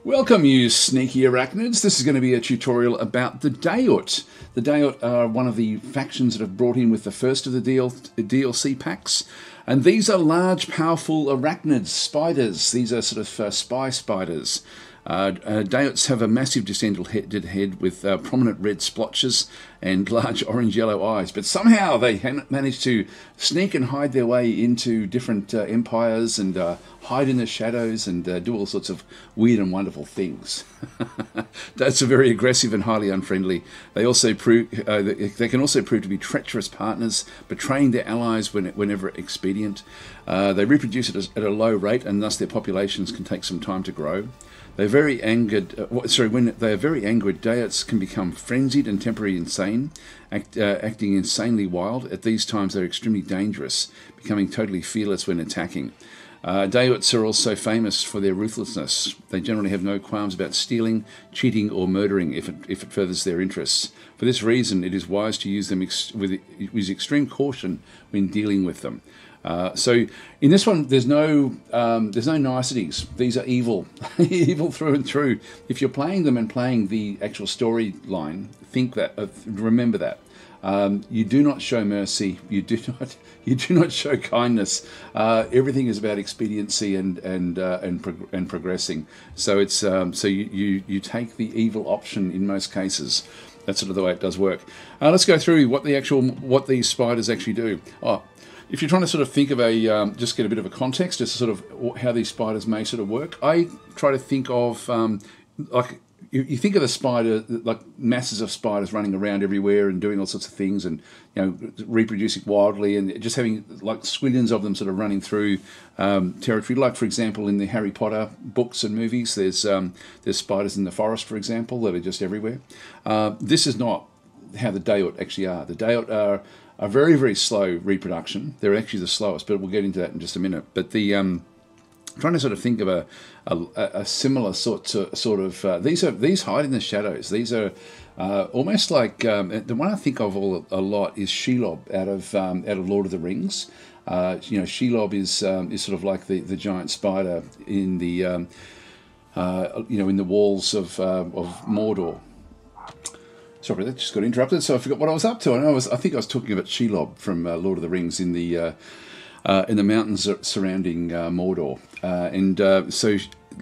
Welcome, you sneaky arachnids. This is going to be a tutorial about the Dhayut. The Dhayut are one of the factions that have brought in with the first of the DLC packs. And these are large, powerful arachnids, spiders. These are sort of spy spiders. Dhayuts have a massive descended head with prominent red splotches and large orange-yellow eyes, but somehow they manage to sneak and hide their way into different empires and hide in the shadows and do all sorts of weird and wonderful things. Dhayuts are very aggressive and highly unfriendly. They also they can also prove to be treacherous partners, betraying their allies whenever expedient. They reproduce at a low rate, and thus their populations can take some time to grow. They're very angered. When they are very angered, Dhayuts can become frenzied and temporarily insane, acting insanely wild. At these times, they're extremely dangerous, becoming totally fearless when attacking. Dhayuts are also famous for their ruthlessness. They generally have no qualms about stealing, cheating, or murdering if it furthers their interests. For this reason, it is wise to use them with extreme caution when dealing with them. So in this one, there's no niceties. These are evil, evil through and through. If you're playing them and playing the actual storyline, remember that. You do not show mercy. You do not show kindness. Everything is about expediency and progressing. So it's so you take the evil option in most cases. That's sort of the way it does work. Let's go through what these spiders actually do. If you're trying to sort of think of just get a bit of a context as to sort of how these spiders may sort of work, I try to think of like you think of the spider, like masses of spiders running around everywhere and doing all sorts of things, and reproducing wildly, and just having like squillions of them sort of running through territory. Like for example, in the Harry Potter books and movies, there's spiders in the forest, for example, that are just everywhere. This is not how the Dhayut actually are. The Dhayut are a very, very slow reproduction. They're actually the slowest, but we'll get into that in just a minute. But the trying to sort of think of a similar sort of these hide in the shadows. These are almost like the one I think of a lot is Shelob out of Lord of the Rings. Shelob is sort of like the giant spider in the in the walls of Mordor. Sorry, that just got interrupted, so I forgot what I was up to. I think I was talking about Shelob from Lord of the Rings in the mountains surrounding Mordor, so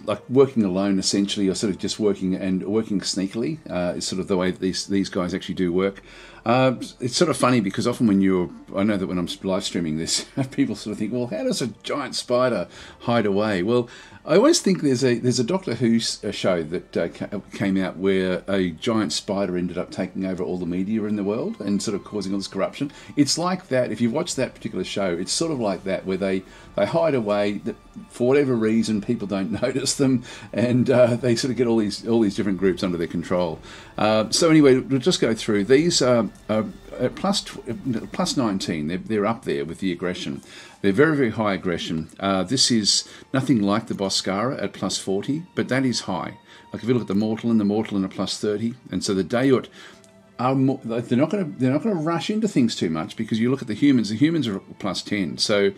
like working alone essentially, or sort of just working sneakily is sort of the way these guys actually do work. It's sort of funny because often I know that when I'm live streaming this, people sort of think, well, how does a giant spider hide away? Well, I always think there's a Doctor Who show that came out where a giant spider ended up taking over all the media in the world and sort of causing all this corruption. It's like that. If you've watched that particular show, it's sort of like that, where they hide away. For whatever reason, people don't notice them, and they sort of get all these different groups under their control. So anyway, we'll just go through these. At plus 19, they're up there with the aggression. They're very, very high aggression. This is nothing like the Boscara at plus 40, but that is high. Like if you look at the Mortal are plus 30, and so the Dhayut they're not going to rush into things too much, because you look at the humans. The humans are plus 10, so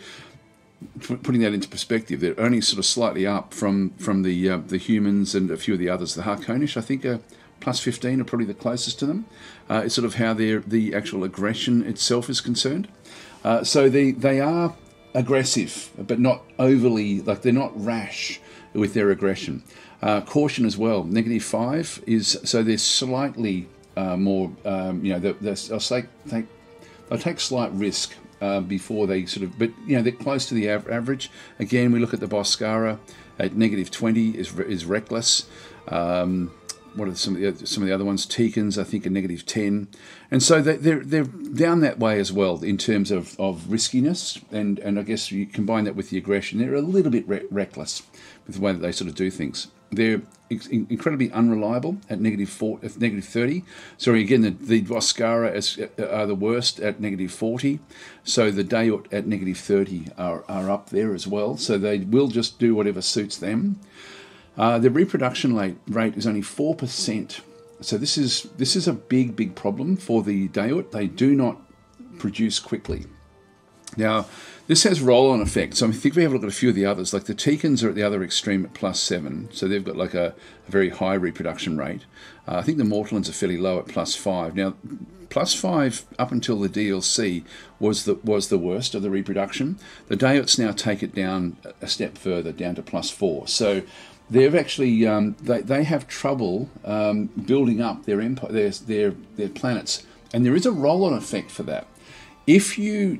putting that into perspective, they're only sort of slightly up from the humans and a few of the others. The Harkonish, I think, are plus 15, are probably the closest to them. It's sort of how the actual aggression itself is concerned. So they are aggressive, but not overly, like they're not rash with their aggression. Caution as well. -5 is, so they're slightly more, I'll say they'll take slight risk before they sort of, but they're close to the average. Again, we look at the Boscara at -20 is reckless. What are some of the other ones? Tikans, I think, are -10, and so they're down that way as well in terms of riskiness, and I guess you combine that with the aggression. They're a little bit reckless with the way that they sort of do things. They're incredibly unreliable at -30. Sorry, again, the Boscara are the worst at -40. So the Dhayut at -30 are up there as well. So they will just do whatever suits them. The reproduction rate is only 4%. So this is a big problem for the Dhayut. They do not produce quickly. Now, this has roll-on effect. So I think we have a look at a few of the others. Like the Teekans are at the other extreme at +7. So they've got like a very high reproduction rate. I think the Mortallans are fairly low at +5. Now, +5 up until the DLC was the worst of the reproduction. The Dhayuts now take it down a step further, down to +4. So they've actually they have trouble building up their empire, their planets, and there is a roll-on effect for that. If you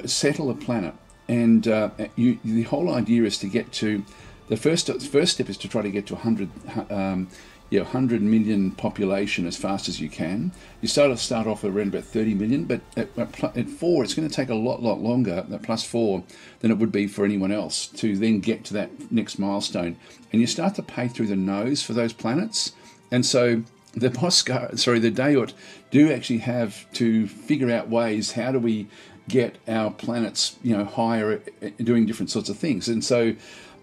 settle a planet, and the whole idea is to get to the first step is to try to get to 100 million population as fast as you can. You start off at around about 30 million, but at 4, it's going to take a lot longer, at +4, than it would be for anyone else to then get to that next milestone. And you start to pay through the nose for those planets. And so the Dhayut do actually have to figure out ways, how do we get our planets, higher, doing different sorts of things. And so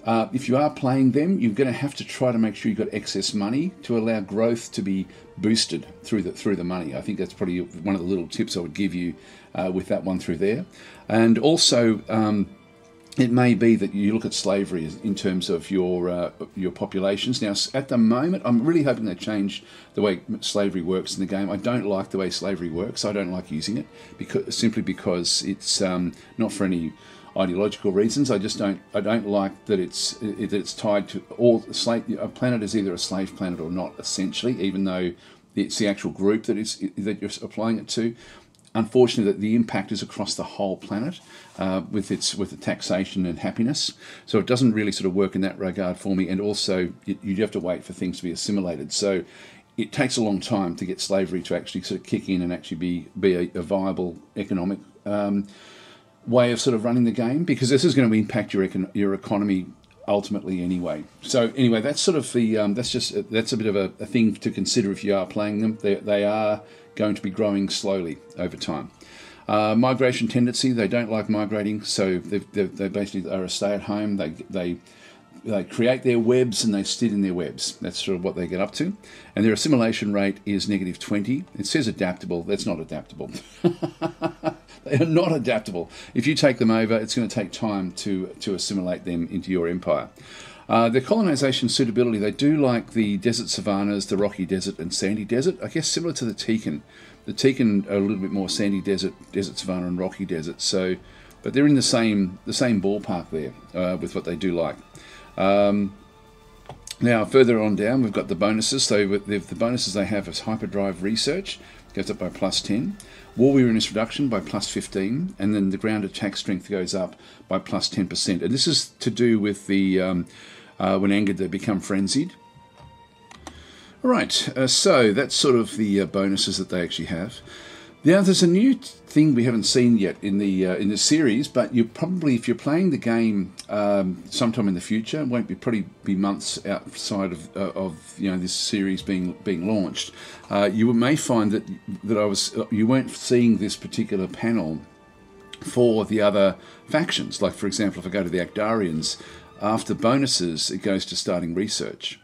if you are playing them, you're going to have to try to make sure you've got excess money to allow growth to be boosted through the money. I think that's probably one of the little tips I would give you with that one through there. And also, it may be that you look at slavery in terms of your populations. Now, at the moment, I'm really hoping they change the way slavery works in the game. I don't like the way slavery works. I don't like using it simply because it's not for any ideological reasons. I don't like that it's tied to a planet is either a slave planet or not, essentially, even though it's the actual group that you're applying it to. Unfortunately, the impact is across the whole planet with the taxation and happiness. So it doesn't really sort of work in that regard for me. And also, you have to wait for things to be assimilated. So it takes a long time to get slavery to actually sort of kick in and actually be a viable economic way of sort of running the game, because this is going to impact your economy ultimately anyway. So anyway, that's sort of that's a bit of a thing to consider if you are playing them. They are going to be growing slowly over time. Migration tendency, they don't like migrating, so they basically are a stay-at-home. They create their webs and they sit in their webs. That's sort of what they get up to. And their assimilation rate is -20. It says adaptable. That's not adaptable. They are not adaptable. If you take them over, it's going to take time to assimilate them into your empire. Their colonization suitability, they do like the desert savannas, the rocky desert and sandy desert. I guess similar to the Teekan. The Teekan are a little bit more sandy desert savanna and rocky desert. So, but they're in the same ballpark there with what they do like. Now, further on down, we've got the bonuses. So the bonuses they have is hyperdrive research, goes up by +10. War weariness reduction by +15, and then the ground attack strength goes up by +10%. And this is to do with the when angered they become frenzied. All right, so that's sort of the bonuses that they actually have. Now, there's a new thing we haven't seen yet in the series, but you probably, if you're playing the game sometime in the future, it won't probably be months outside of this series being launched. You may find that you weren't seeing this particular panel for the other factions. Like, for example, if I go to the Actarians, after bonuses, it goes to starting research.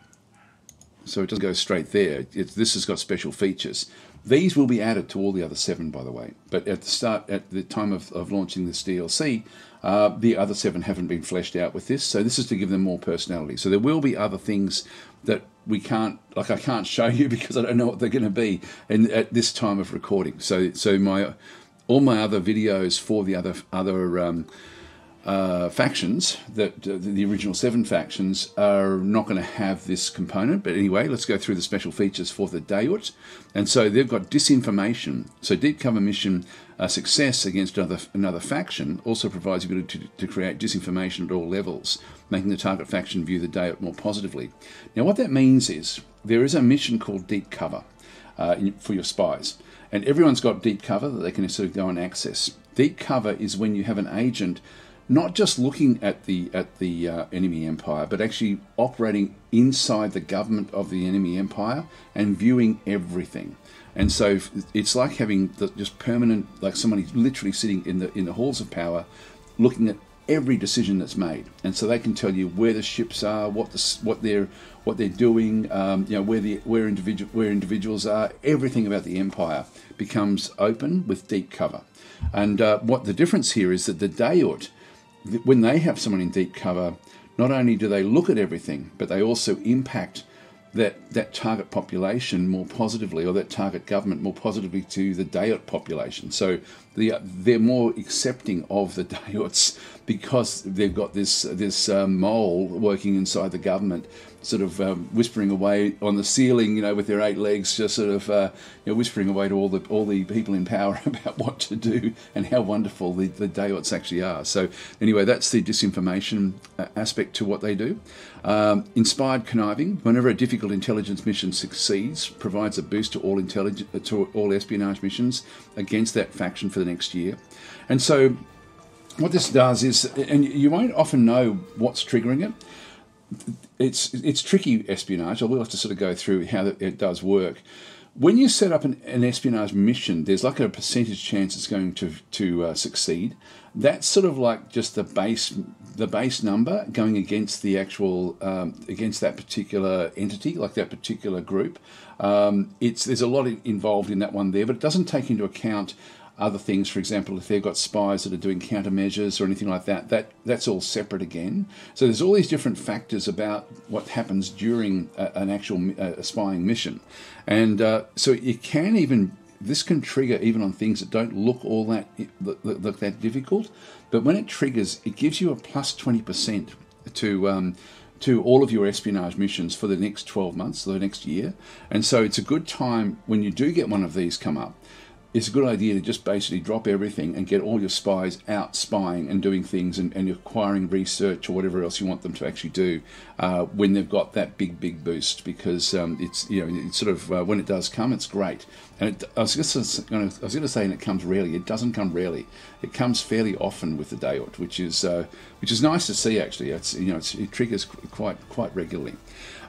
So it doesn't go straight there. This has got special features. These will be added to all the other 7, by the way. But at the time of launching this DLC, the other 7 haven't been fleshed out with this. So this is to give them more personality. So there will be other things that I can't show you because I don't know what they're going to be at this time of recording. So all my other videos for the other factions, that the original 7 factions, are not going to have this component. But anyway, let's go through the special features for the Dhayut. And so they've got disinformation. So deep cover mission success against another faction also provides the ability to create disinformation at all levels, making the target faction view the Dhayut more positively. Now, what that means is there is a mission called deep cover for your spies. And everyone's got deep cover that they can sort of go and access. Deep cover is when you have an agent not just looking at the enemy empire, but actually operating inside the government of the enemy empire and viewing everything. And so it's like having just permanent, like somebody literally sitting in the halls of power, looking at every decision that's made, and so they can tell you where the ships are, what they're doing, where individuals are. Everything about the empire becomes open with deep cover. And what the difference here is that the Dhayut, when they have someone in deep cover, not only do they look at everything, but they also impact that target population more positively, or that target government more positively to the Dhayut population. So they're more accepting of the Dhayuts because they've got this mole working inside the government, sort of whispering away on the ceiling, with their 8 legs, just sort of whispering away to all the people in power about what to do and how wonderful the Dhayuts actually are. So anyway, that's the disinformation aspect to what they do. Inspired conniving. Whenever a difficult intelligence mission succeeds, provides a boost to all espionage missions against that faction for the next year. And so what this does is, and you won't often know what's triggering it. It's tricky espionage. I will have to sort of go through how it does work. When you set up an espionage mission, there's like a percentage chance it's going to succeed. That's sort of like just the base number going against the actual against that particular entity, like that particular group. There's a lot involved in that one there, but it doesn't take into account other things. For example, if they've got spies that are doing countermeasures or anything like that's all separate again. So there's all these different factors about what happens during an actual spying mission. And so it can this can trigger even on things that don't look all that difficult. But when it triggers, it gives you a plus 20% to all of your espionage missions for the next 12 months, the next year. And so it's a good time when you do get one of these come up. It's a good idea to just basically drop everything and get all your spies out spying and doing things and acquiring research or whatever else you want them to actually do when they've got that big boost, because it's sort of when it does come, it's great. And I was going to say, and it comes rarely. It doesn't come rarely. It comes fairly often with the Dhayut, which is nice to see actually. It triggers quite regularly.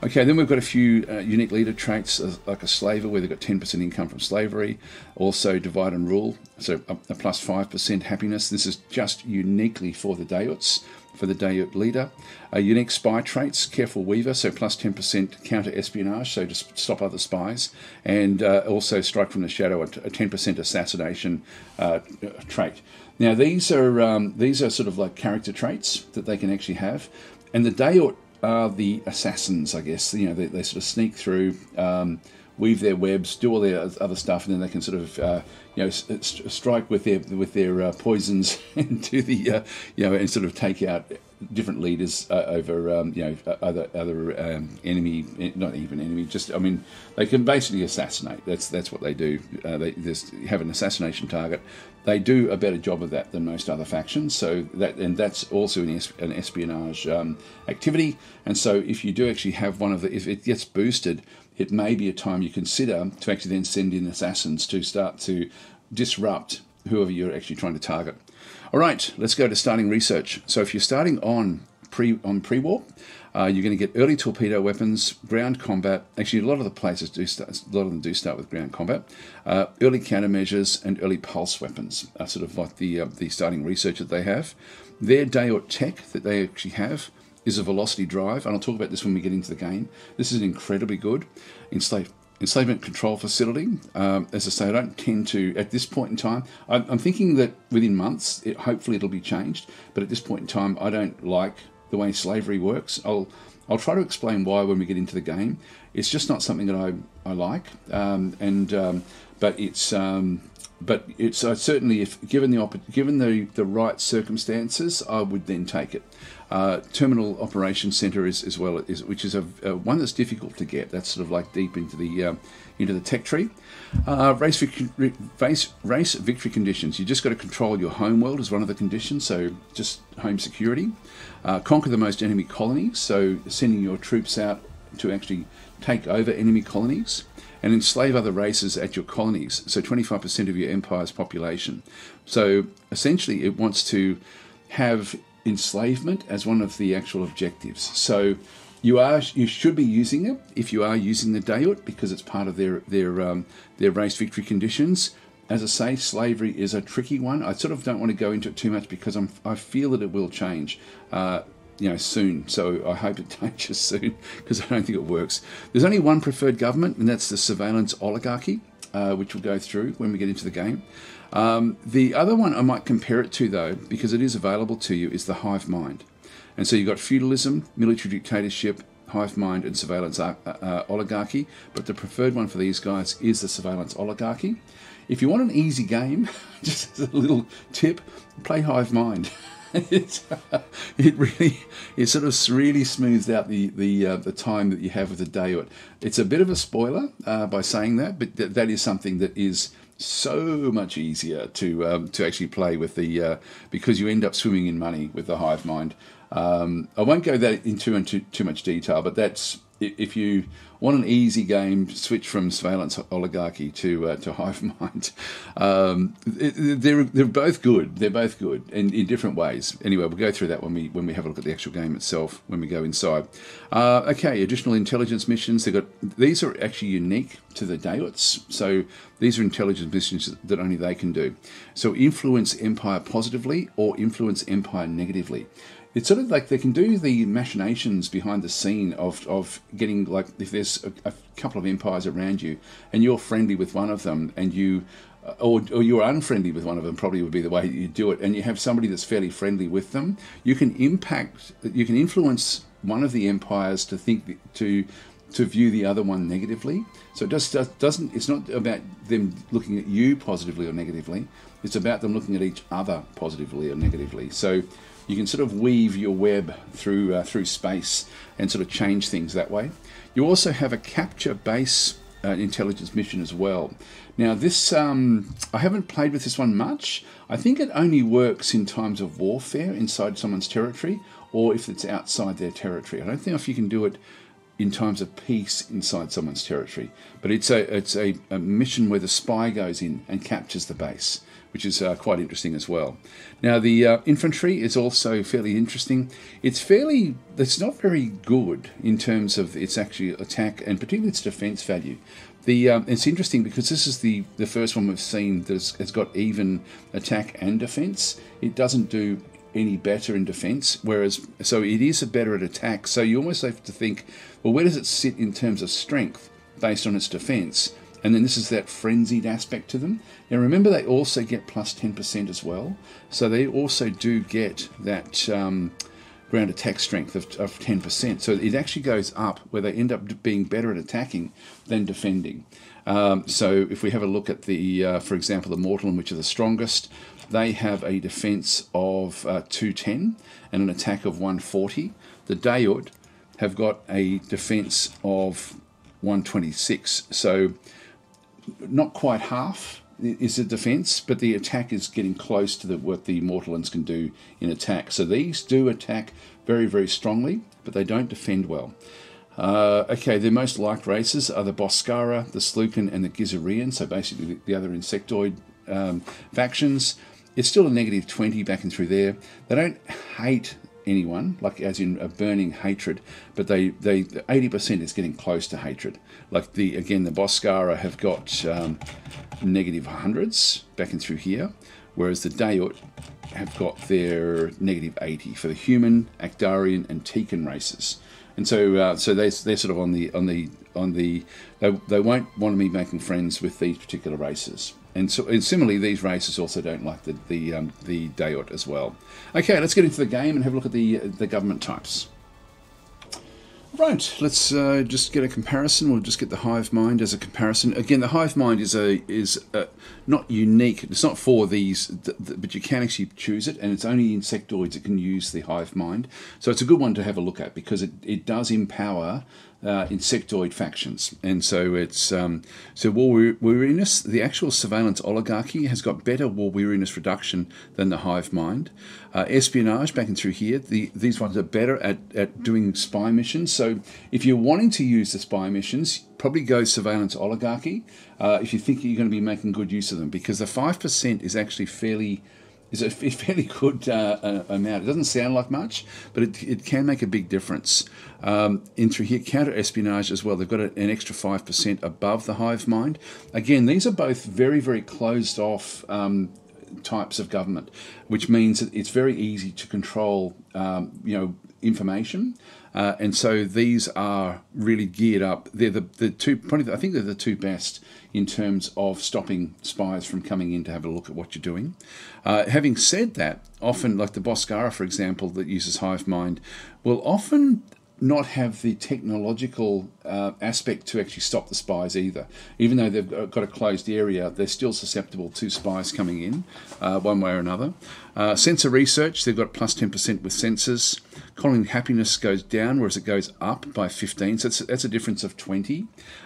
Okay, then we've got a few unique leader traits, like a slaver, where they've got 10% income from slavery. Also, divide and rule, so a plus 5% happiness. This is just uniquely for the Dhayuts, for the Dhayut leader. Unique spy traits, careful weaver, so plus 10% counter-espionage, so just stop other spies. And also strike from the shadow, a 10% assassination trait. Now, these are sort of like character traits that they can actually have. And the Dhayut are the assassins, I guess. They sort of sneak through, weave their webs, do all their other stuff, and then they can sort of strike with their poisons into the and sort of take out different leaders over other enemy, not even enemy. They can basically assassinate. That's what they do. They just have an assassination target. They do a better job of that than most other factions. So that's also an espionage activity. And so if you do actually have if it gets boosted, it may be a time you consider to actually then send in assassins to start to disrupt whoever you're actually trying to target. All right, let's go to starting research. So if you're starting on pre-war, you're going to get early torpedo weapons, ground combat. Actually, a lot of them do start with ground combat. Early countermeasures and early pulse weapons are sort of like the starting research that they have. Their Dhayut tech that they actually have is a velocity drive, and I'll talk about this when we get into the game. This is incredibly good. Enslavement control facility. As I say, I don't tend to, at this point in time, I'm thinking that within months, hopefully it'll be changed, but at this point in time, I don't like the way slavery works. I'll try to explain why when we get into the game. It's just not something that I like, but it's certainly, if given the right circumstances, I would then take it. Terminal Operations Center is which is a one that's difficult to get. That's sort of like deep into the tech tree. Race victory conditions. You just got to control your home world as one of the conditions. So just home security. Conquer the most enemy colonies. So sending your troops out to actually take over enemy colonies. And enslave other races at your colonies. So 25% of your empire's population. So essentially, it wants to have enslavement as one of the actual objectives. So you should be using it if you are using the Dhayut, because it's part of their race victory conditions. as I say, slavery is a tricky one. I sort of don't want to go into it too much because I feel that it will change. Soon. So I hope it changes soon because I don't think it works. There's only one preferred government, and that's the surveillance oligarchy, which we'll go through when we get into the game. The other one I might compare it to, though, because it is available to you, is the hive mind. And so you've got feudalism, military dictatorship, hive mind, and surveillance oligarchy. But the preferred one for these guys is the surveillance oligarchy. If you want an easy game, just as a little tip, play hive mind. It sort of really smooths out the time that you have with the Dhayut. It's a bit of a spoiler by saying that, but that is something that is so much easier to actually play with because you end up swimming in money with the hive mind. I won't go into too much detail, but that's if you want an easy game, switch from surveillance oligarchy to hive mind. They're both good. They're both good in different ways. Anyway, we'll go through that when we have a look at the actual game itself when we go inside. Okay, additional intelligence missions. These are actually unique to the Dhayuts. So these are intelligence missions that only they can do. So influence Empire positively or influence Empire negatively. It's sort of like they can do the machinations behind the scene of getting, like, if there's a couple of empires around you and you're friendly with one of them and or you're unfriendly with one of them, probably would be the way you do it, and you have somebody that's fairly friendly with them, you can influence one of the empires to view the other one negatively. So it's not about them looking at you positively or negatively. It's about them looking at each other positively or negatively. So you can sort of weave your web through space and sort of change things that way. You also have a capture base intelligence mission as well. Now this, I haven't played with this one much. I think it only works in times of warfare inside someone's territory or if it's outside their territory. I don't think if you can do it in times of peace inside someone's territory. But it's a mission where the spy goes in and captures the base, which is quite interesting as well. Now, the infantry is also fairly interesting. It's not very good in terms of its actual attack and particularly its defense value. It's interesting because this is the first one we've seen that has got even attack and defense. It doesn't do any better in defense, so it is better at attack. So you almost have to think, well, where does it sit in terms of strength based on its defense? And then this is that frenzied aspect to them. Now remember, they also get plus 10% as well. So they also do get that ground attack strength of 10%. So it actually goes up where they end up being better at attacking than defending. So if we have a look at for example, the Mortal, which are the strongest, they have a defense of 210 and an attack of 140. The Dhayut have got a defense of 126. So not quite half is the defense, but the attack is getting close to what the Mortallans can do in attack. So these do attack very, very strongly, but they don't defend well. Okay, their most liked races are the Boscara, the Slukan, and the Gizarian, so basically the other insectoid factions. It's still a negative 20 back and through there. They don't hate anyone, like as in a burning hatred, but they 80% is getting close to hatred. Like the Boscara have got negative hundreds back and through here, whereas the Dhayut have got their negative 80 for the human, Actarian, and Tekan races. And so they're sort of on the they won't want to be making friends with these particular races. And similarly, these races also don't like the Dhayut as well. Okay, let's get into the game and have a look at the government types. Right, let's just get a comparison. We'll just get the hive mind as a comparison. Again, the hive mind is not unique. It's not for these, but you can actually choose it, and it's only insectoids that can use the hive mind. So it's a good one to have a look at because it does empower insectoid factions. And so it's so war weariness. The actual surveillance oligarchy has got better war weariness reduction than the hive mind. Espionage back and through here, these ones are better at doing spy missions. So if you're wanting to use the spy missions, probably go surveillance oligarchy if you think you're going to be making good use of them, because the 5% is actually fairly is a fairly good amount. It doesn't sound like much, but it can make a big difference. In through here, counter espionage as well. They've got an extra 5% above the hive mind. Again, these are both very, very closed off types of government, which means that it's very easy to control, information. And so these are really geared up. They're the two, probably, I think they're the two best in terms of stopping spies from coming in to have a look at what you're doing. Having said that, often, like the Boscara, for example, that uses HiveMind, will often not have the technological aspect to actually stop the spies either. Even though they've got a closed area, they're still susceptible to spies coming in one way or another. Sensor research, they've got plus 10% with sensors. Colony happiness goes down, whereas it goes up by 15, so that's a difference of 20.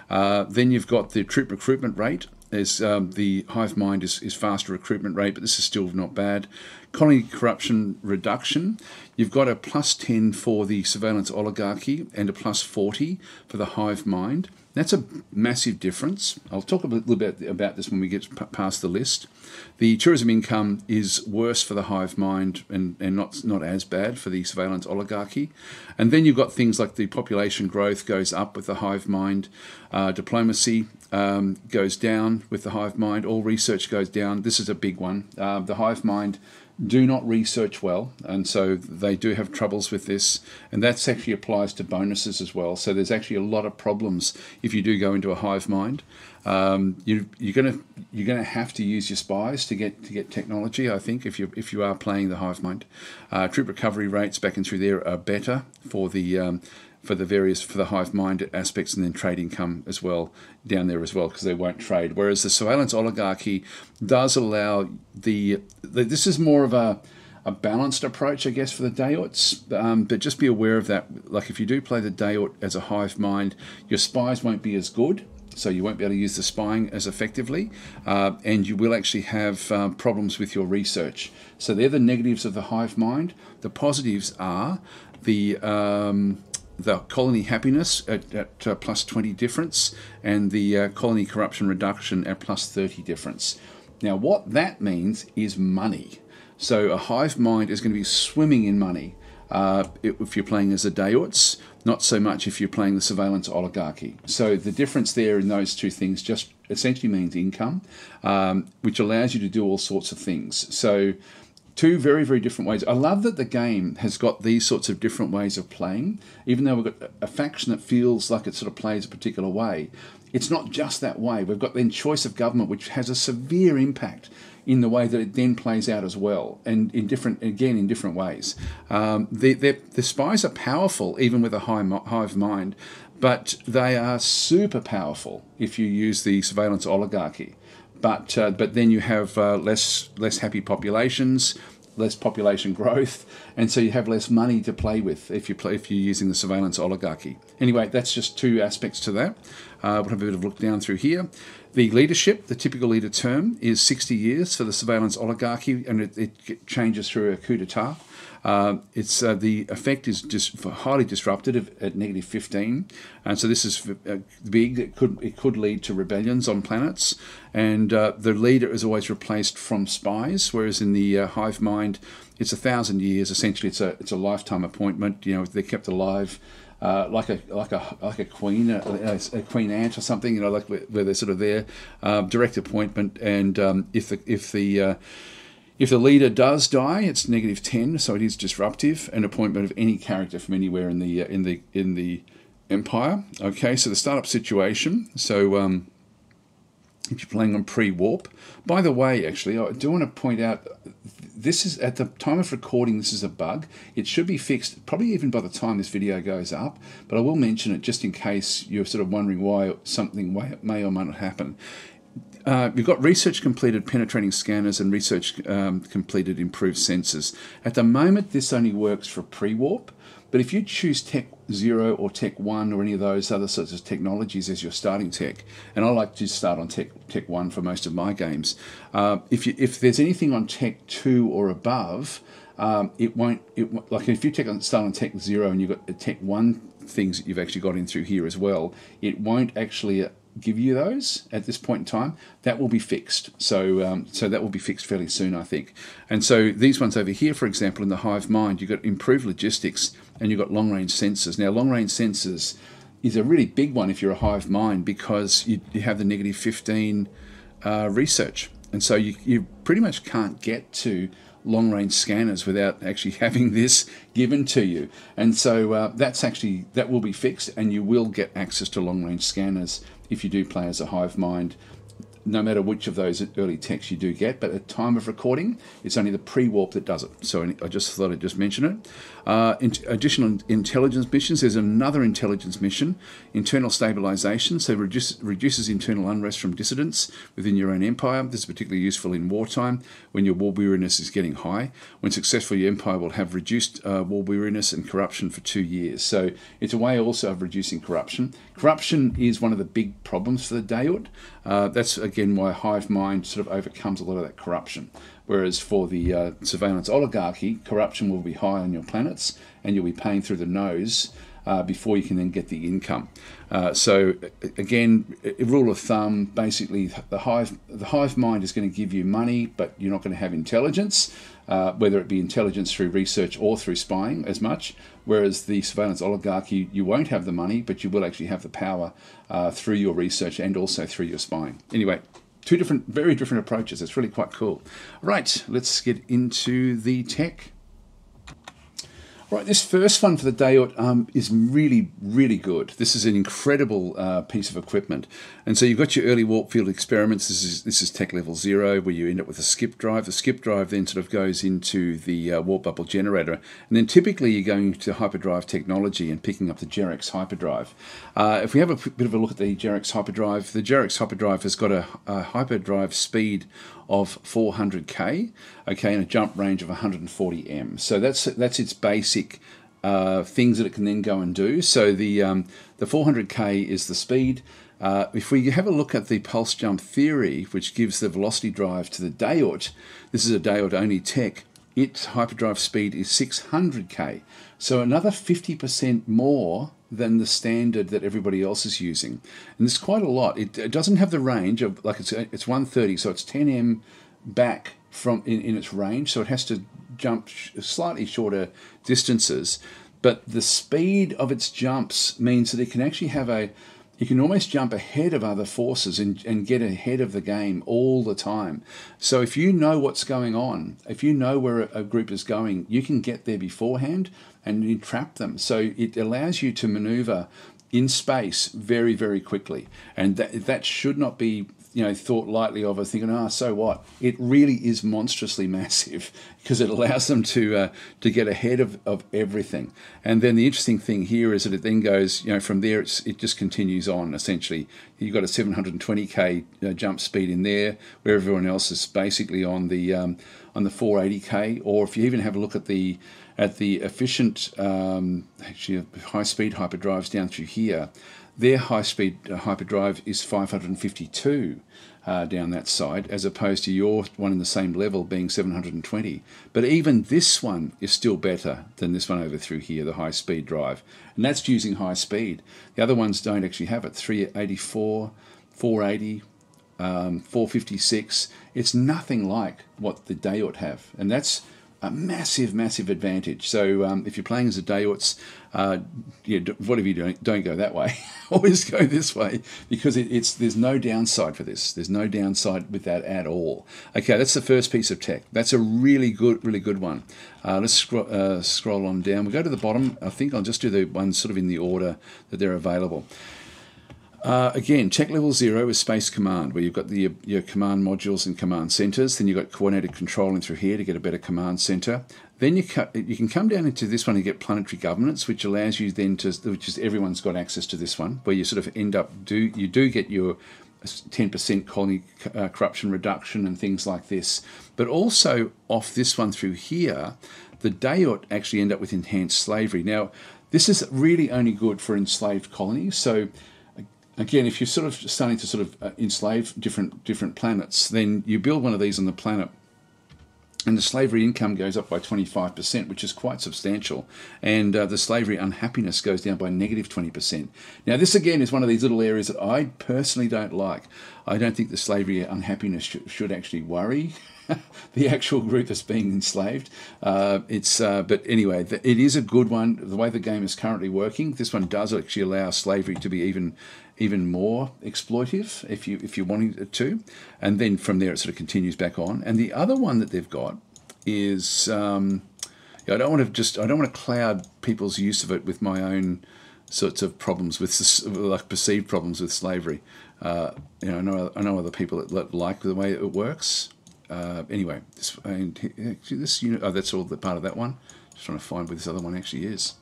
Then you've got the troop recruitment rate. There's the HiveMind is faster recruitment rate, but this is still not bad. Colony corruption reduction. You've got a plus 10 for the surveillance oligarchy and a plus 40 for the HiveMind. That's a massive difference. I'll talk a little bit about this when we get past the list. The tourism income is worse for the HiveMind and not as bad for the surveillance oligarchy. And then you've got things like the population growth goes up with the HiveMind. Diplomacy goes down with the HiveMind. All research goes down. This is a big one. The HiveMind do not research well, and so they do have troubles with this, and that actually applies to bonuses as well. So there's actually a lot of problems if you do go into a HiveMind. You're gonna have to use your spies to get technology. I think if you are playing the HiveMind, troop recovery rates back and through there are better for the HiveMind aspects, and then trade income as well down there as well, because they won't trade. Whereas the surveillance oligarchy does allow this is more of a balanced approach, I guess, for the Dayuts, but just be aware of that. Like if you do play the Dayut as a HiveMind, your spies won't be as good, so you won't be able to use the spying as effectively, and you will actually have problems with your research. So they're the negatives of the HiveMind. The positives are the colony happiness at plus 20 difference, and the colony corruption reduction at plus 30 difference. Now, what that means is money. So a HiveMind is going to be swimming in money if you're playing as a Dayuts, not so much if you're playing the surveillance oligarchy. So the difference there in those two things just essentially means income, which allows you to do all sorts of things. So two very, very different ways. I love that the game has got these sorts of different ways of playing, even though we've got a faction that feels like it sort of plays a particular way. It's not just that way. We've got then choice of government, which has a severe impact in the way that it then plays out as well, and in different ways. The spies are powerful, even with a HiveMind, but they are super powerful if you use the surveillance oligarchy. But then you have less happy populations, less population growth, and so you have less money to play with if you're using the surveillance oligarchy. Anyway, that's just two aspects to that. We'll have a bit of a look down through here. The leadership, the typical leader term, is 60 years for the surveillance oligarchy, and it changes through a coup d'etat. The effect is just highly disruptive at negative 15, and so this is big. It could lead to rebellions on planets, and the leader is always replaced from spies, whereas in the HiveMind, it's 1,000 years. Essentially, it's a lifetime appointment. You know, they're kept alive. Like a queen, a queen ant or something, like where they're sort of there, direct appointment, and if the leader does die, it's negative 10, so it is disruptive. An appointment of any character from anywhere in the empire. Okay, so the startup situation. So if you're playing on pre-warp, by the way, actually, I do want to point out. This is, at the time of recording, this is a bug. It should be fixed probably even by the time this video goes up, but I will mention it just in case you're sort of wondering why something may or may not happen. You've got research completed penetrating scanners and research completed improved sensors. At the moment, this only works for pre-warp, but if you choose Tech 0 or Tech 1 or any of those other sorts of technologies as your starting tech, and I like to start on Tech 1 for most of my games, if there's anything on Tech 2 or above, it won't, like if you start on Tech 0 and you've got the Tech 1 things that you've actually got in through here as well, it won't actually give you those at this point in time. That will be fixed. So so that will be fixed fairly soon, I think. And so these ones over here, for example, in the Hive Mind, you've got improved logistics and you've got long-range sensors. Now, long-range sensors is a really big one if you're a Hive Mind, because you have the -15 research. And so you pretty much can't get to long-range scanners without actually having this given to you. And so that will be fixed, and you will get access to long-range scanners if you do play as a Hive Mind, no matter which of those early techs you do get. But at time of recording, it's only the pre-warp that does it. So I just thought I'd just mention it. Additional intelligence missions. There's another intelligence mission, internal stabilization. So reduces internal unrest from dissidents within your own empire. This is particularly useful in wartime when your war weariness is getting high. When successful, your empire will have reduced war weariness and corruption for 2 years. So it's a way also of reducing corruption. Corruption is one of the big problems for the Dhayut. That's again why Hive Mind sort of overcomes a lot of that corruption. Whereas for the surveillance oligarchy, corruption will be high on your planets, and you'll be paying through the nose before you can then get the income. So again, a rule of thumb, basically the hive mind is going to give you money, but you're not going to have intelligence, whether it be intelligence through research or through spying as much. Whereas the surveillance oligarchy, you won't have the money, but you will actually have the power through your research and also through your spying. Anyway, two very different approaches. It's really quite cool. Right, let's get into the tech. Right, this first one for the Dhayut is really, really good. This is an incredible piece of equipment. And so you've got your early warp field experiments. This is tech level 0, where you end up with a skip drive. The skip drive then sort of goes into the warp bubble generator. And then typically you're going to hyperdrive technology and picking up the Jerex hyperdrive. If we have a bit of a look at the Jerex hyperdrive, the Jerex hyperdrive has got a hyperdrive speed of 400k, okay, and a jump range of 140m. So that's its basic things that it can then go and do. So the 400k is the speed. If we have a look at the pulse jump theory, which gives the velocity drive to the Dhayut, this is a Dhayut only tech. Its hyperdrive speed is 600k, so another 50% more than the standard that everybody else is using. And it's quite a lot. It doesn't have the range of, like, it's 130, so it's 10m back from in its range, so it has to jump slightly shorter distances. But the speed of its jumps means that it can actually have you can almost jump ahead of other forces and get ahead of the game all the time. So if you know what's going on, if you know where a group is going, you can get there beforehand and you trap them. So it allows you to maneuver in space very, very quickly. And that should not be thought lightly of as thinking, so what? It really is monstrously massive, because it allows them to get ahead of everything. And then the interesting thing here is that it then goes, from there it just continues on. Essentially, you've got a 720k jump speed in there, where everyone else is basically on the 480k. Or if you even have a look at the efficient, actually high-speed hyperdrives down through here, their high-speed hyperdrive is 552 down that side, as opposed to your one in the same level being 720. But even this one is still better than this one over through here, the high-speed drive. And that's using high speed. The other ones don't actually have it. 384, 480, 456. It's nothing like what the Dhayut have. And that's a massive, massive advantage. So if you're playing as a Dhayuts, whatever you do, don't go that way. Always go this way, because there's no downside for this. There's no downside with that at all. Okay, that's the first piece of tech. That's a really good one. Let's scroll on down. We'll go to the bottom. I think I'll just do the ones sort of in the order that they're available. Again, tech level 0 is Space Command, where you've got your command modules and command centers. Then you've got coordinated control in through here to get a better command center. Then you can come down into this one and get planetary governance, which allows you then which is everyone's got access to this one, where you sort of end up you do get your 10% colony corruption reduction and things like this. But also off this one through here, the Dhayut actually end up with enhanced slavery. Now, this is really only good for enslaved colonies. So again, if you're sort of starting to sort of enslave different planets, then you build one of these on the planet, And the slavery income goes up by 25%, which is quite substantial. And the slavery unhappiness goes down by negative 20%. Now, this again is one of these little areas that I personally don't like. I don't think the slavery unhappiness should actually worry the actual group that's being enslaved. But anyway, it is a good one. The way the game is currently working, this one does actually allow slavery to be even more exploitive if you're wanting it to, and then from there it sort of continues back on. And the other one that they've got is I don't want to cloud people's use of it with my own sorts of problems with like perceived problems with slavery. I know other people that like the way it works. Anyway, this unit. Oh, that's all the part of that one. Just trying to find where this other one actually is.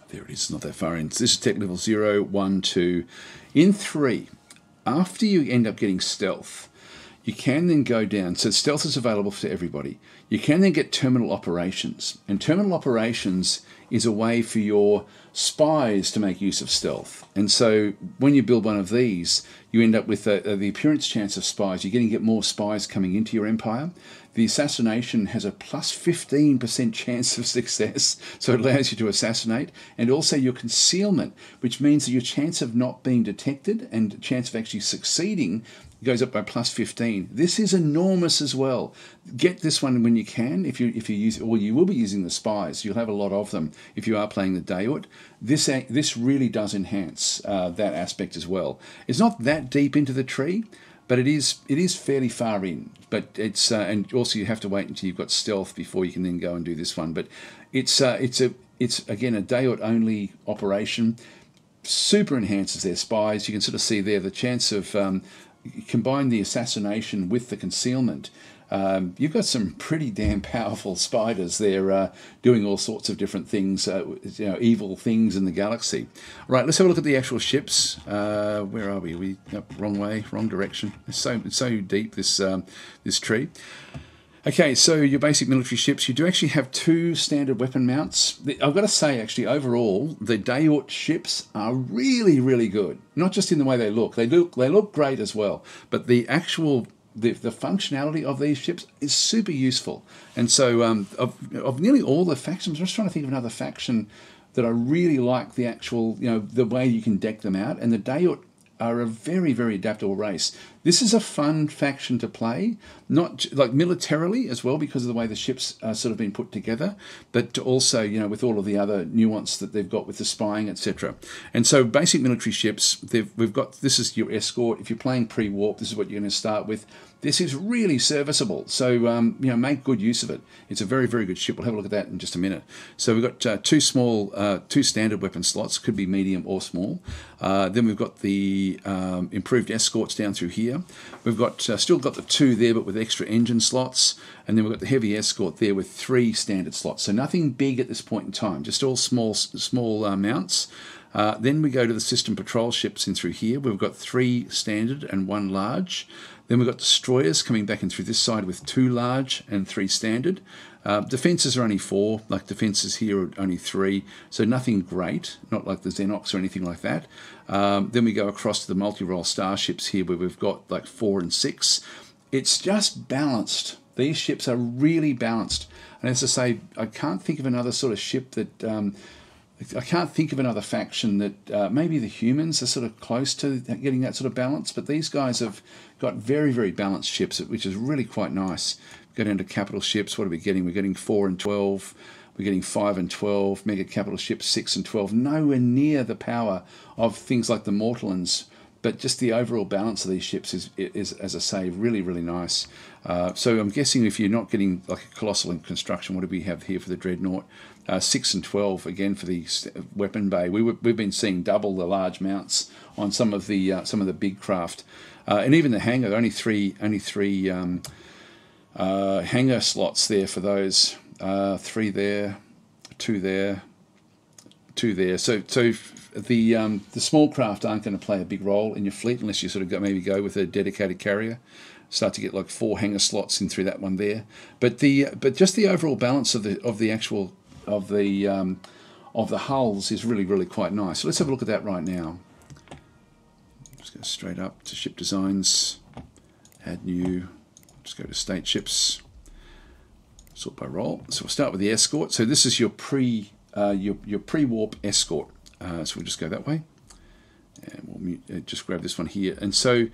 There it is. It's not that far in. This is tech level 0, 1, 2. In 3, after you end up getting stealth, you can then go down. So stealth is available to everybody. You can then get terminal operations. And terminal operations is a way for your spies to make use of stealth. And so when you build one of these, you end up with the appearance chance of spies. You're going to get more spies coming into your empire. The assassination has a plus 15% chance of success, so it allows you to assassinate. And also your concealment, which means that your chance of not being detected and chance of actually succeeding goes up by plus 15. This is enormous as well. Get this one when you can. If you use, or you will be using the spies, you'll have a lot of them if you are playing the Dhayut. This really does enhance that aspect as well. It's not that deep into the tree, but it is fairly far in. But it's and also you have to wait until you've got stealth before you can then go and do this one. But it's again a Dhayut only operation. Super enhances their spies. You can sort of see there the chance of combine the assassination with the concealment. You've got some pretty damn powerful spiders there doing all sorts of different things, evil things in the galaxy. Right, let's have a look at the actual ships. Where are we? Wrong way, wrong direction. It's so deep, this tree. Okay, so your basic military ships, you do actually have 2 standard weapon mounts. I've got to say, actually, overall, the Dhayut ships are really, really good. Not just in the way they look. They look great as well. But the actual the functionality of these ships is super useful. And so of nearly all the factions, I'm just trying to think of another faction that I really like the actual, the way you can deck them out. And the Dhayut are a very, very adaptable race. This is a fun faction to play, not like militarily as well because of the way the ships are sort of been put together, but also, with all of the other nuance that they've got with the spying, etc. And so basic military ships, we've got, this is your escort. If you're playing pre-warp, this is what you're going to start with. This is really serviceable, so make good use of it. It's a very, very good ship. We'll have a look at that in just a minute. So we've got 2 standard weapon slots, could be medium or small. Then we've got the improved escorts down through here. We've got still got the 2 there, but with extra engine slots, and then we've got the heavy escort there with 3 standard slots. So nothing big at this point in time, just all small mounts. Then we go to the system patrol ships in through here. We've got 3 standard and 1 large. Then we've got destroyers coming back in through this side with 2 large and 3 standard. Defences are only 4, like defences here are only 3, so nothing great, not like the Xenox or anything like that. Then we go across to the multi-role starships here where we've got like 4 and 6. It's just balanced. These ships are really balanced. And as I say, I can't think of another sort of ship that... I can't think of another faction that maybe the humans are sort of close to getting that sort of balance, but these guys have got very, very balanced ships, which is really quite nice. Go down to capital ships. What are we getting? We're getting 4 and 12. We're getting 5 and 12. Mega capital ships 6 and 12. Nowhere near the power of things like the Mortallans, but just the overall balance of these ships is as I say, really, really nice. So I'm guessing if you're not getting like a colossal in construction, what do we have here for the Dreadnought? 6 and 12 again for the weapon bay. We've been seeing double the large mounts on some of the big craft, and even the hangar. Only three hangar slots there for those. 3 there, 2 there, 2 there. So the small craft aren't going to play a big role in your fleet unless you sort of maybe go with a dedicated carrier. Start to get like 4 hangar slots in through that one there. But just the overall balance of the hulls is really, really quite nice. So let's have a look at that right now. Just go straight up to ship designs, add new. Just go to state ships. Sort by role. So we'll start with the escort. So this is your pre-warp escort. So we'll just go that way. And we'll just grab this one here. And so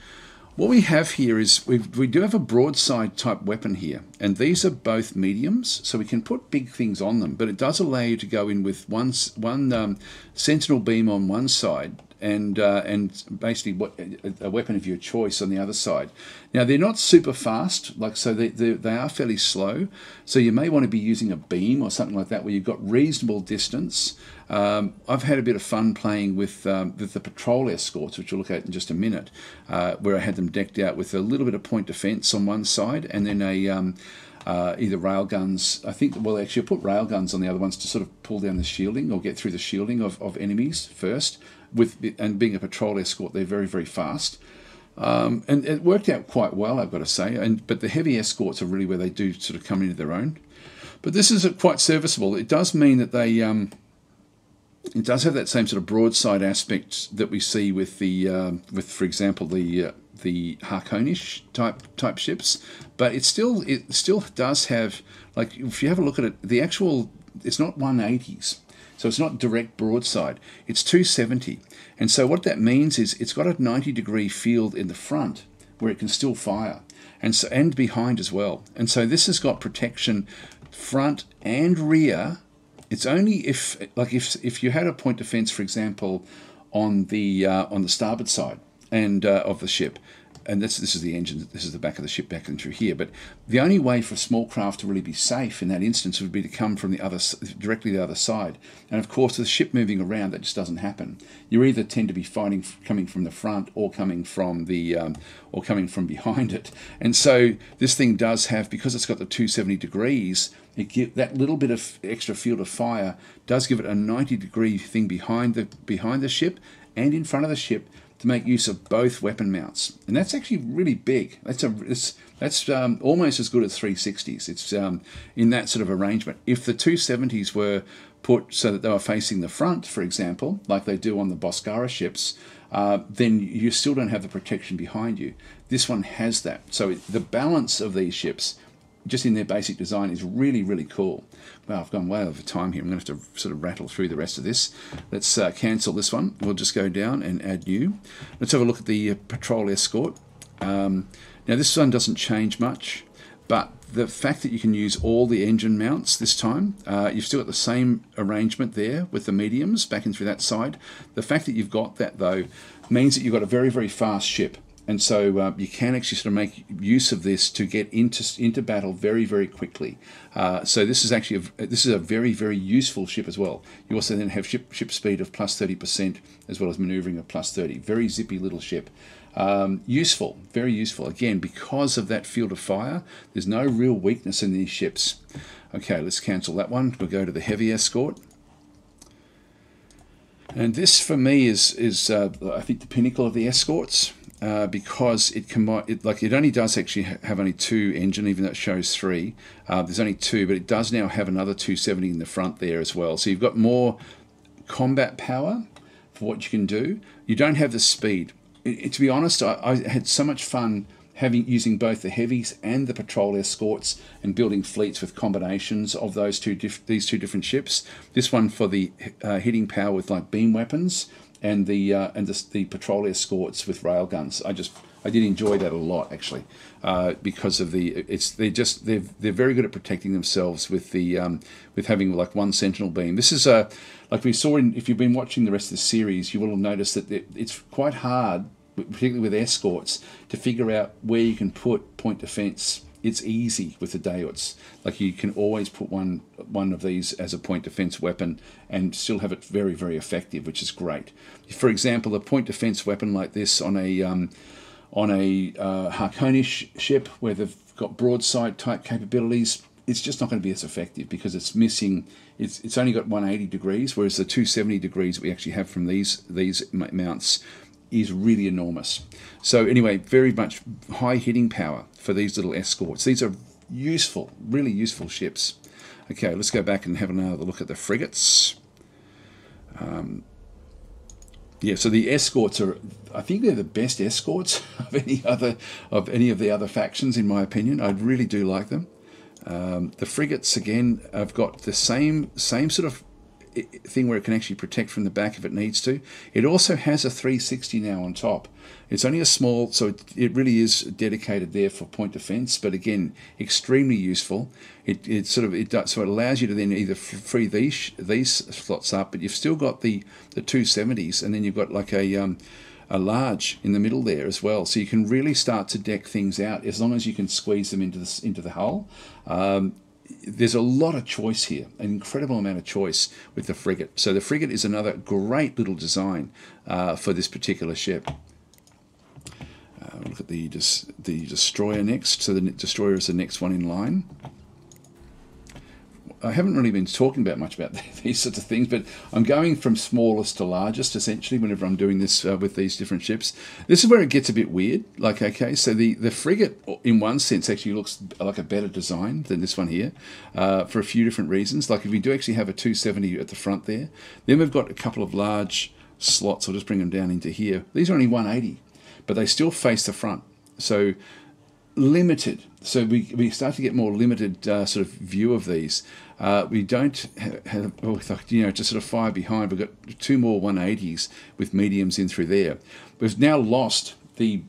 what we have here is we do have a broadside type weapon here. And these are both mediums, so we can put big things on them. But it does allow you to go in with one sentinel beam on one side and basically a weapon of your choice on the other side. Now they're not super fast, so they are fairly slow. So you may want to be using a beam or something like that where you've got reasonable distance. I've had a bit of fun playing with the patrol escorts, which we'll look at in just a minute, where I had them decked out with a little bit of point defense on one side and then either railguns. I think, well, actually, I put railguns on the other ones to sort of pull down the shielding or get through the shielding of enemies first. And being a patrol escort, they're very, very fast. And it worked out quite well, I've got to say. But the heavy escorts are really where they do sort of come into their own. But this is quite serviceable. It does mean that they... it does have that same sort of broadside aspect that we see with for example, the Harkonish type ships, but it still does have, like, if you have a look at it, the actual, it's not 180s, so it's not direct broadside, it's 270, and so what that means is it's got a 90-degree field in the front where it can still fire, and behind as well, and so this has got protection front and rear. It's only if you had a point defense, for example, on the starboard side and of the ship, and this is the engine, this is the back of the ship back and through here. But the only way for a small craft to really be safe in that instance would be to come from directly the other side. And of course, with the ship moving around, that just doesn't happen. You either tend to be fighting coming from the front or coming from behind it. And so this thing does have, because it's got the 270 degrees. That little bit of extra field of fire does give it a 90-degree thing behind the ship and in front of the ship to make use of both weapon mounts, and that's actually really big. That's almost as good as 360s. It's in that sort of arrangement. If the 270s were put so that they were facing the front, for example, like they do on the Boscara ships, then you still don't have the protection behind you. This one has that. So the balance of these ships, just in their basic design, is really, really cool. Well, I've gone way over time here. I'm going to have to sort of rattle through the rest of this. Let's cancel this one. We'll just go down and add new. Let's have a look at the patrol escort. Now, this one doesn't change much, but the fact that you can use all the engine mounts this time, you've still got the same arrangement there with the mediums back and through that side. The fact that you've got that, though, means that you've got a very, very fast ship. And so you can actually sort of make use of this to get into battle very, very quickly. So this is actually a very, very useful ship as well. You also then have ship speed of plus 30% as well as manoeuvring of plus 30. Very zippy little ship. Useful, very useful. Again, because of that field of fire, there's no real weakness in these ships. Okay, let's cancel that one. We'll go to the heavy escort. And this, for me, is I think the pinnacle of the escorts. Because it only does actually have only two engine, even though it shows three. There's only two, but it does now have another 270 in the front there as well. So you've got more combat power for what you can do. You don't have the speed. To be honest, I had so much fun using both the heavies and the patrol escorts and building fleets with combinations of these two different ships. This one for the hitting power with like beam weapons, and the patrol escorts with railguns. I did enjoy that a lot, actually, because of they're very good at protecting themselves with having like one sentinel beam. This is like we saw if you've been watching the rest of the series, you will have noticed that it's quite hard, particularly with escorts, to figure out where you can put point defense. It's easy with the Dhayuts. Like, you can always put one of these as a point defense weapon and still have it very, very effective, which is great. For example, a point defense weapon like this on a Harkonish ship where they've got broadside type capabilities, it's just not going to be as effective because it's missing. It's only got 180 degrees, whereas the 270 degrees that we actually have from these mounts is really enormous. So anyway, very much high hitting power for these little escorts. These are useful, really useful ships. Okay, let's go back and have another look at the frigates. So the escorts I think they're the best escorts of any of the other factions, in my opinion. I really do like them. The frigates, again, have got the same sort of thing where it can actually protect from the back if it needs to. It also has a 360 now on top. It's only a small, so it really is dedicated there for point defense, but again, extremely useful. So it allows you to then either free these slots up, but you've still got the 270s, and then you've got like a large in the middle there as well. So you can really start to deck things out as long as you can squeeze them into the hull. There's a lot of choice here, an incredible amount of choice with the frigate. So the frigate is another great little design for this particular ship. We'll look at the destroyer next. So the destroyer is the next one in line. I haven't really been talking about much about these sorts of things, but I'm going from smallest to largest, essentially, whenever I'm doing this with these different ships. This is where it gets a bit weird. Like, okay, so the frigate, in one sense, actually looks like a better design than this one here, for a few different reasons. Like, if we do actually have a 270 at the front there, then we've got a couple of large slots. I'll just bring them down into here. These are only 180, but they still face the front. So limited. So we start to get more limited sort of view of these. We don't have, to sort of fire behind. We've got two more 180s with mediums in through there. We've now lost the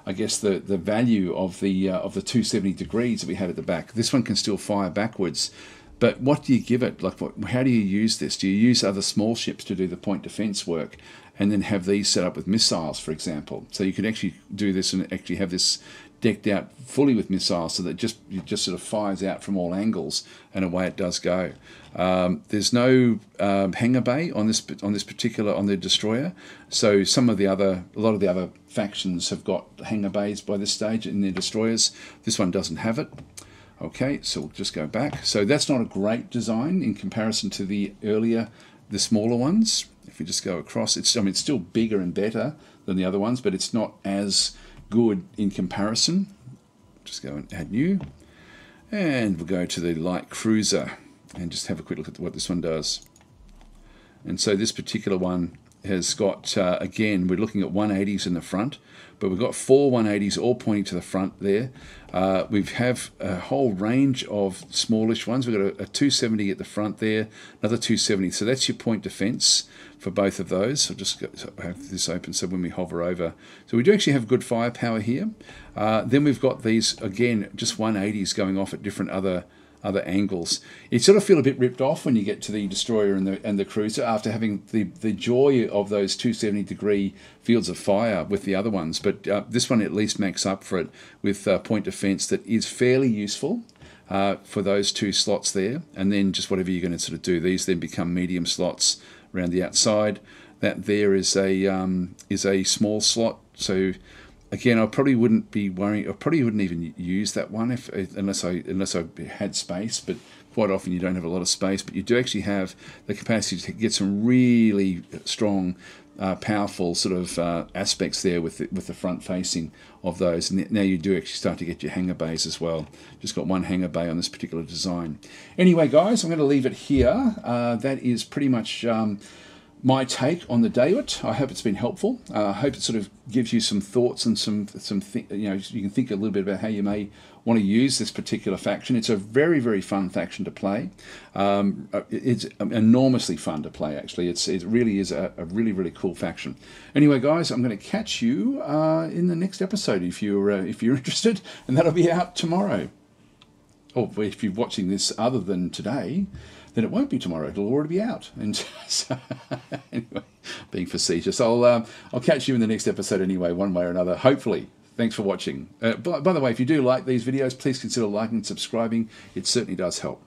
I guess the value of the 270 degrees that we had at the back. This one can still fire backwards. But what do you give it? Like, how do you use this? Do you use other small ships to do the point defense work, and then have these set up with missiles, for example? So you could actually do this and actually have this decked out fully with missiles, so that it just sort of fires out from all angles, and away it does go. There's no hangar bay on the destroyer. So a lot of the other factions have got hangar bays by this stage in their destroyers. This one doesn't have it. Okay, so we'll just go back. So that's not a great design in comparison to the smaller ones. If we just go across, it's still bigger and better than the other ones, but it's not as good in comparison. Just go and add new. And we'll go to the light cruiser and just have a quick look at what this one does. And so this particular one has got, again, we're looking at 180s in the front, but we've got 4 180s all pointing to the front there. We have a whole range of smallish ones. We've got a 270 at the front there, another 270. So that's your point defense for both of those. So just have this open so when we hover over. So we do actually have good firepower here. Then we've got these, again, just 180s going off at different other angles. You sort of feel a bit ripped off when you get to the destroyer and the cruiser after having the joy of those 270 degree fields of fire with the other ones. But this one at least makes up for it with point defense that is fairly useful for those two slots there. And then just whatever you're going to sort of do, these then become medium slots around the outside. That there is a small slot. So again, I probably wouldn't be worrying. I probably wouldn't even use that one unless I had space. But quite often you don't have a lot of space. But you do actually have the capacity to get some really strong, powerful sort of aspects there with the front facing of those. And now you do actually start to get your hangar bays as well. Just got one hangar bay on this particular design. Anyway, guys, I'm going to leave it here. That is pretty much my take on the Dhayut. I hope it's been helpful. I hope it sort of gives you some thoughts and you can think a little bit about how you may want to use this particular faction. It's a very, very fun faction to play. It's enormously fun to play, actually. It really is a really, really cool faction. Anyway, guys, I'm going to catch you in the next episode if you're interested, and that'll be out tomorrow. Or if you're watching this other than today, then it won't be tomorrow. It'll already be out. And so, anyway, being facetious, I'll catch you in the next episode anyway, one way or another. Hopefully. Thanks for watching. By the way, if you do like these videos, please consider liking and subscribing. It certainly does help.